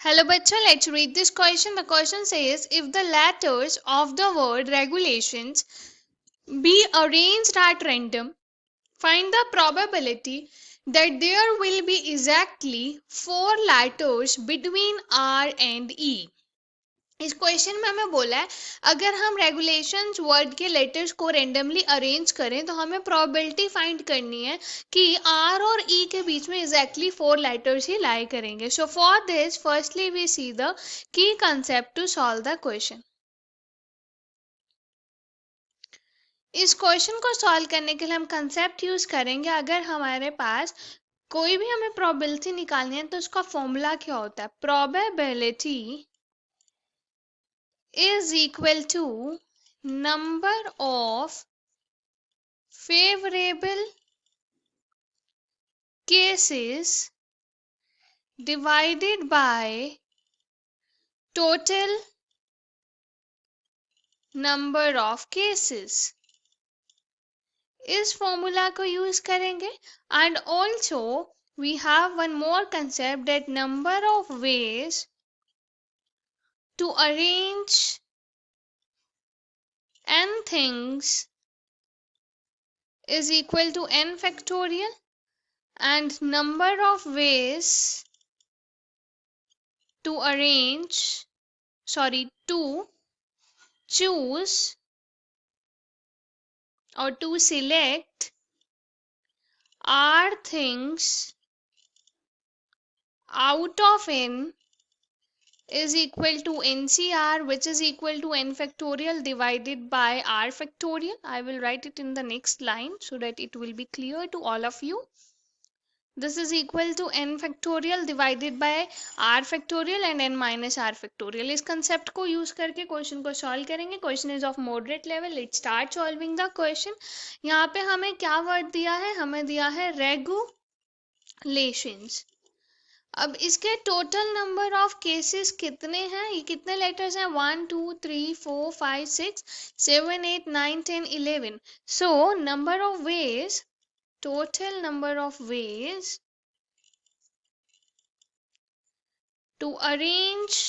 Hello bachcho, let's read this question. The question says if the letters of the word regulations be arranged at random, find the probability that there will be exactly 4 letters between R and E. इस question में हमें बोला है अगर हम regulations word के letters को randomly arrange करें तो हमें प्रोबेबिलिटी फाइंड करनी है कि आर और ई के बीच में एग्जैक्टली 4 लेटर्स ही लाई करेंगे. So for this firstly we see the key concept to solve the question. इस क्वेश्चन को सॉल्व करने के लिए हम कंसेप्ट यूज करेंगे. अगर हमारे पास कोई भी हमें प्रोबेबिलिटी निकालनी है तो उसका फॉर्मूला क्या होता है. Probability is equal to number of favorable cases divided by total number of cases. इस फॉर्मूला को यूज करेंगे. And also we have one more concept that number of ways to arrange n things is equal to n factorial, and number of ways to choose or to select r things out of n is equal to NCR, which is equal to n factorial divided by r factorial. I will write it in the next line so that it will be clear to all of you. This is equal to n factorial divided by r factorial and n minus r factorial. इस concept को use करके question को solve करेंगे. Question is of moderate level. Let's start solving the question. यहाँ पे हमें क्या word दिया है? हमें दिया है regulations. अब इसके टोटल नंबर ऑफ केसेस कितने हैं? ये कितने लेटर्स हैं? 1 2 3 4 5 6 7 8 9 10 11. So number of ways, total number of ways to arrange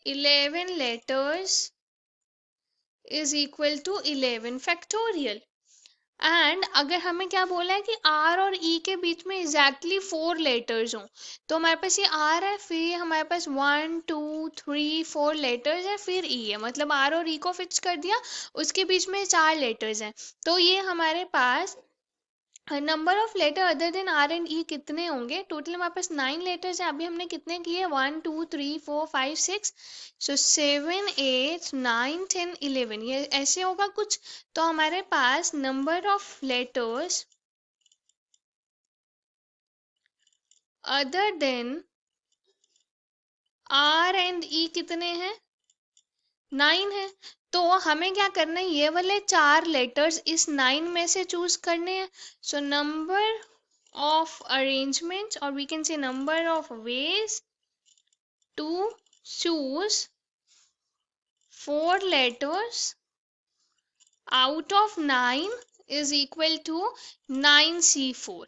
11 letters is equal to 11 factorial. And अगर हमें क्या बोला है कि आर और ई के बीच में एग्जैक्टली 4 लेटर्स हों, तो हमारे पास ये आर है, फिर हमारे पास 1 2 3 4 लेटर्स है, फिर ई है. मतलब आर और ई को फिक्स कर दिया, उसके बीच में 4 लेटर्स हैं. तो ये हमारे पास number of letter other than R and E कितने होंगे? टोटल हमारे पास 9 लेटर्स हैं. अभी हमने कितने किए? 1 2 3 4 5 6. सो 7 8 9 10 11. ये ऐसे होगा कुछ. तो हमारे पास number of letters other than R and E कितने हैं? 9 है. तो हमें क्या करना है? ये वाले 4 लेटर्स इस 9 में से चूज करने हैं. सो नंबर ऑफ अरेंजमेंट्स, और we can say number of ways to choose 4 letters out of 9 is equal to 9C4.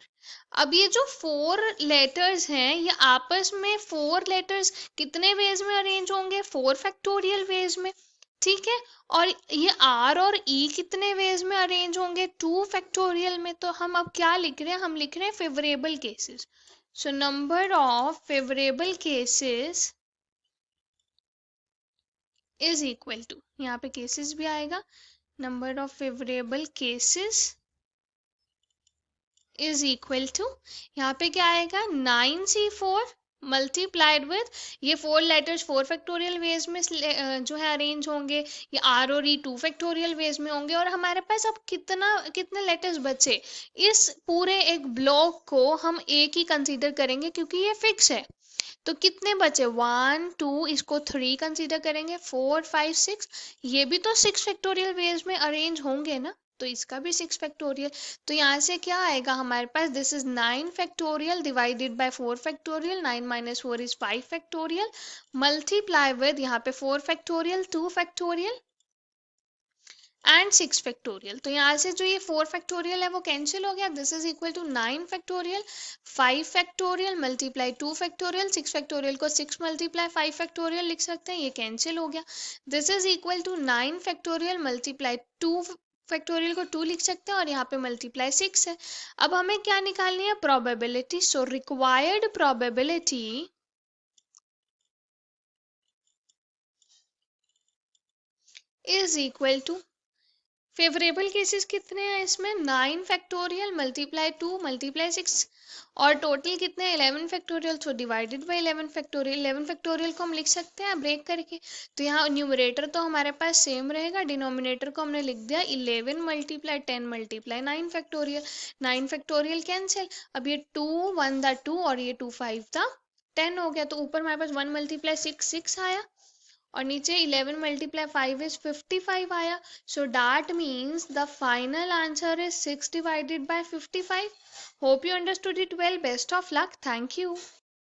अब ये जो 4 letters हैं, ये आपस में 4 letters कितने वेज में अरेंज होंगे? 4 फैक्टोरियल वेज में. ठीक है. और ये आर और ई कितने वेज में अरेंज होंगे? 2 फैक्टोरियल में. तो हम अब क्या लिख रहे हैं? हम लिख रहे हैं favourable cases. So number of favourable cases is equal to, यहाँ पे केसेस भी आएगा, number of favourable cases is equal to, यहाँ पे क्या आएगा? 9C4 मल्टीप्लाइड विथ ये 4 लेटर्स 4 फैक्टोरियल वेज में जो है अरेंज होंगे, ये आर और ई 2 फैक्टोरियल वेज में होंगे. और हमारे पास अब कितने लेटर्स बचे? इस पूरे एक ब्लॉक को हम एक ही कंसीडर करेंगे क्योंकि ये फिक्स है. तो कितने बचे? 1 2, इसको 3 कंसीडर करेंगे, 4 5 6. ये भी तो 6 फैक्टोरियल वेज में अरेंज होंगे ना, तो इसका भी 6 फैक्टोरियल. तो यहाँ से क्या आएगा हमारे पास? This is 9 factorial divided by 4 factorial. 9 minus 4 is 5 factorial multiply with यहाँ पे 4 फैक्टोरियल 2 फैक्टोरियल. And 6 factorial. तो यहाँ से जो ये 4 फैक्टोरियल है वो कैंसिल हो गया। This is equal to 9 factorial 5 factorial multiply 2 factorial 6 factorial को 6 मल्टीप्लाई 5 फैक्टोरियल लिख सकते हैं, ये कैंसिल हो गया। This is equal to 9 factorial multiply 2 factorial को 2 लिख सकते हैं और यहाँ पे मल्टीप्लाई 6 है। अब हमें क्या निकालनी है, probability. So required probability is equal to, favourable cases कितने हैं इसमें, 9 फैक्टोरियल मल्टीप्लाई 2 मल्टीप्लाई 6 और टोटल कितने 11 factorial, so divided by 11 factorial. 11 factorial को हम लिख सकते हैं ब्रेक करके। तो यहाँ न्यूमरेटर तो हमारे पास सेम रहेगा, डिनोमिनेटर को हमने लिख दिया 11 multiply 10 multiply 9 factorial. 9 factorial cancel, अब ये 2 1 द 2 और ये 2 5 द 10 हो गया। तो ऊपर हमारे पास 1 मल्टीप्लाई 6 6 आया और नीचे 11 मल्टीप्लाई 5 इज 55 आया। So that means the final answer is 6 divided by 55। Hope you understood it well. Best of luck. Thank you.